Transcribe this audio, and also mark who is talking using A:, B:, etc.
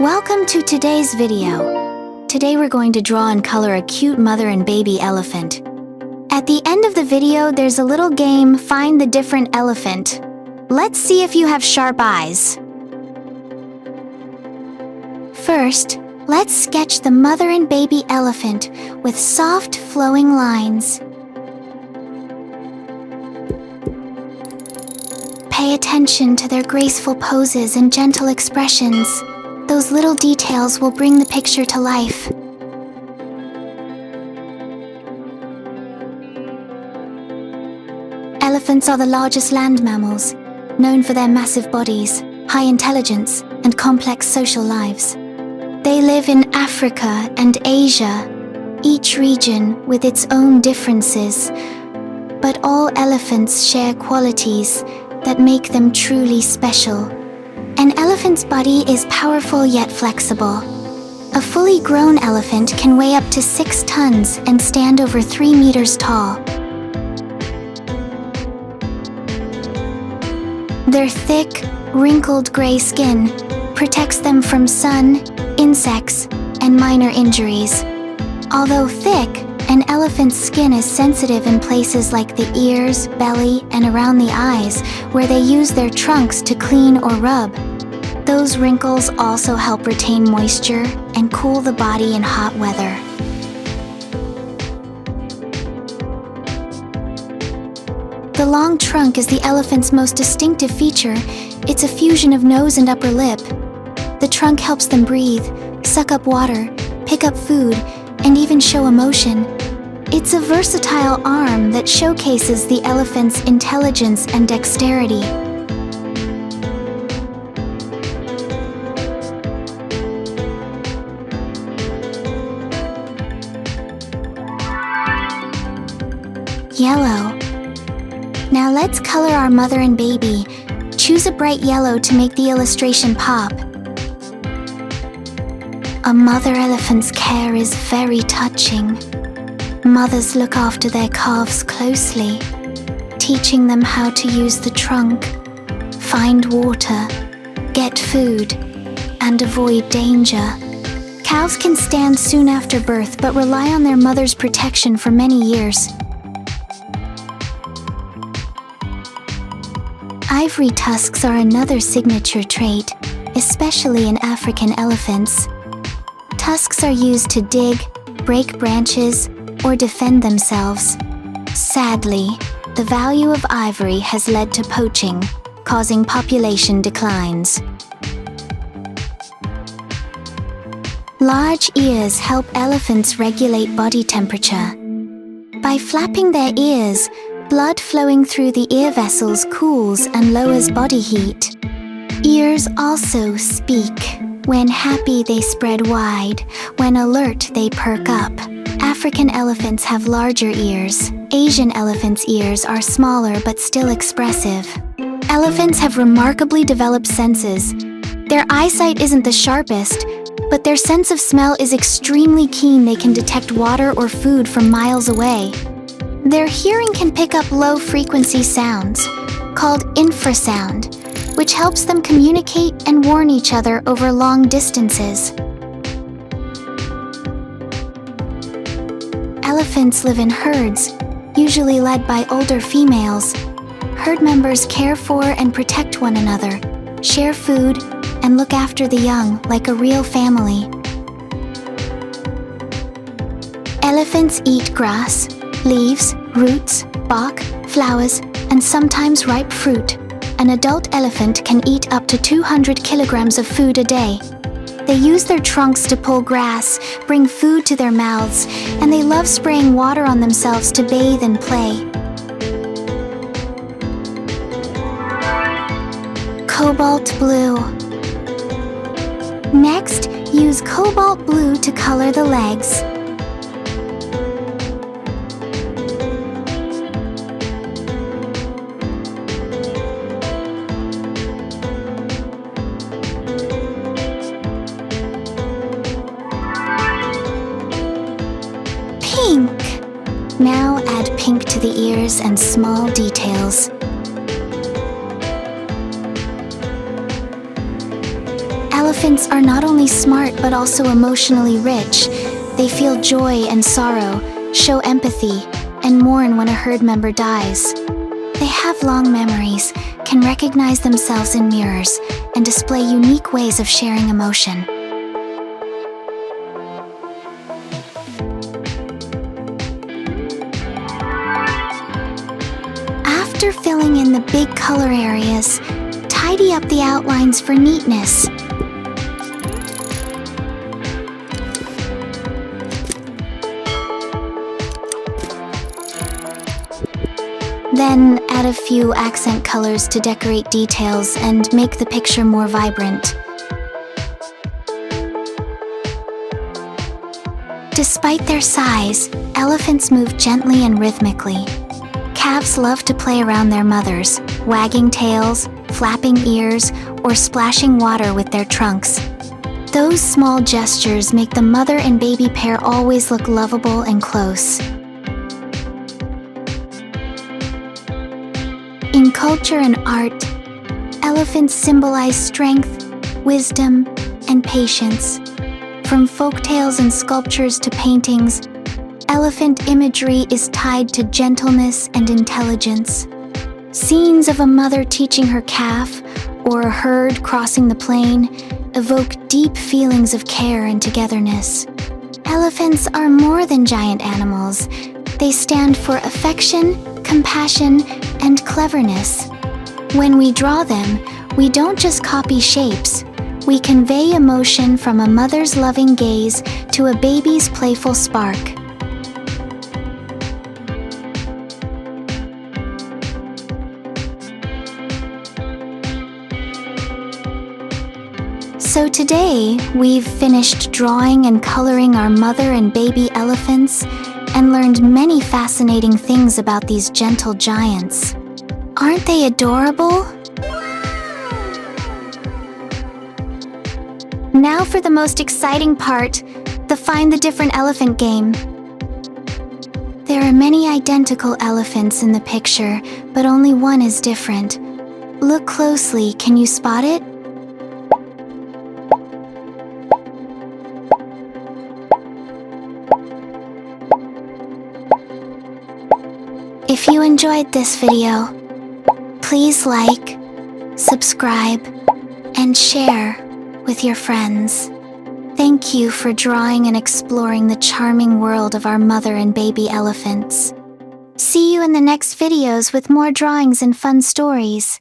A: Welcome to today's video. Today we're going to draw and color a cute mother and baby elephant. At the end of the video, there's a little game, Find the Different Elephant. Let's see if you have sharp eyes. First, let's sketch the mother and baby elephant with soft, flowing lines. Pay attention to their graceful poses and gentle expressions. Those little details will bring the picture to life. Elephants are the largest land mammals, known for their massive bodies, high intelligence, and complex social lives. They live in Africa and Asia, each region with its own differences, but all elephants share qualities that make them truly special. An elephant's body is powerful yet flexible. A fully grown elephant can weigh up to 6 tons and stand over 3 meters tall. Their thick, wrinkled gray skin protects them from sun, insects, and minor injuries. Although thick, an elephant's skin is sensitive in places like the ears, belly, and around the eyes, where they use their trunks to clean or rub. Those wrinkles also help retain moisture and cool the body in hot weather. The long trunk is the elephant's most distinctive feature. It's a fusion of nose and upper lip. The trunk helps them breathe, suck up water, pick up food, and even show emotion. It's a versatile arm that showcases the elephant's intelligence and dexterity. Yellow. Now let's color our mother and baby. Choose a bright yellow to make the illustration pop. A mother elephant's care is very touching. Mothers look after their calves closely, teaching them how to use the trunk, find water, get food, and avoid danger. Calves can stand soon after birth but rely on their mother's protection for many years. Ivory tusks are another signature trait, especially in African elephants. Tusks are used to dig, break branches, or defend themselves. Sadly, the value of ivory has led to poaching, causing population declines. Large ears help elephants regulate body temperature. By flapping their ears, blood flowing through the ear vessels cools and lowers body heat. Ears also speak. When happy, they spread wide. When alert, they perk up. African elephants have larger ears. Asian elephants' ears are smaller but still expressive. Elephants have remarkably developed senses. Their eyesight isn't the sharpest, but their sense of smell is extremely keen. They can detect water or food from miles away. Their hearing can pick up low-frequency sounds, called infrasound, which helps them communicate and warn each other over long distances. Elephants live in herds, usually led by older females. Herd members care for and protect one another, share food, and look after the young like a real family. Elephants eat grass, leaves, roots, bark, flowers, and sometimes ripe fruit. An adult elephant can eat up to 200 kilograms of food a day. They use their trunks to pull grass, bring food to their mouths, and they love spraying water on themselves to bathe and play. Cobalt blue. Next, use cobalt blue to color the legs. Pink. Now add pink to the ears and small details. Elephants are not only smart but also emotionally rich. They feel joy and sorrow, show empathy, and mourn when a herd member dies. They have long memories, can recognize themselves in mirrors, and display unique ways of sharing emotion. After filling in the big color areas, tidy up the outlines for neatness. Then add a few accent colors to decorate details and make the picture more vibrant. Despite their size, elephants move gently and rhythmically. Calves love to play around their mothers, wagging tails, flapping ears, or splashing water with their trunks. Those small gestures make the mother and baby pair always look lovable and close. In culture and art, elephants symbolize strength, wisdom, and patience. From folktales and sculptures to paintings, elephant imagery is tied to gentleness and intelligence. Scenes of a mother teaching her calf or a herd crossing the plain evoke deep feelings of care and togetherness. Elephants are more than giant animals. They stand for affection, compassion, and cleverness. When we draw them, we don't just copy shapes. We convey emotion from a mother's loving gaze to a baby's playful spark. So today, we've finished drawing and coloring our mother and baby elephants and learned many fascinating things about these gentle giants. Aren't they adorable? Now for the most exciting part, the Find the Different Elephant game. There are many identical elephants in the picture, but only one is different. Look closely, can you spot it? If you enjoyed this video, please like, subscribe, and share with your friends. Thank you for drawing and exploring the charming world of our mother and baby elephants. See you in the next videos with more drawings and fun stories.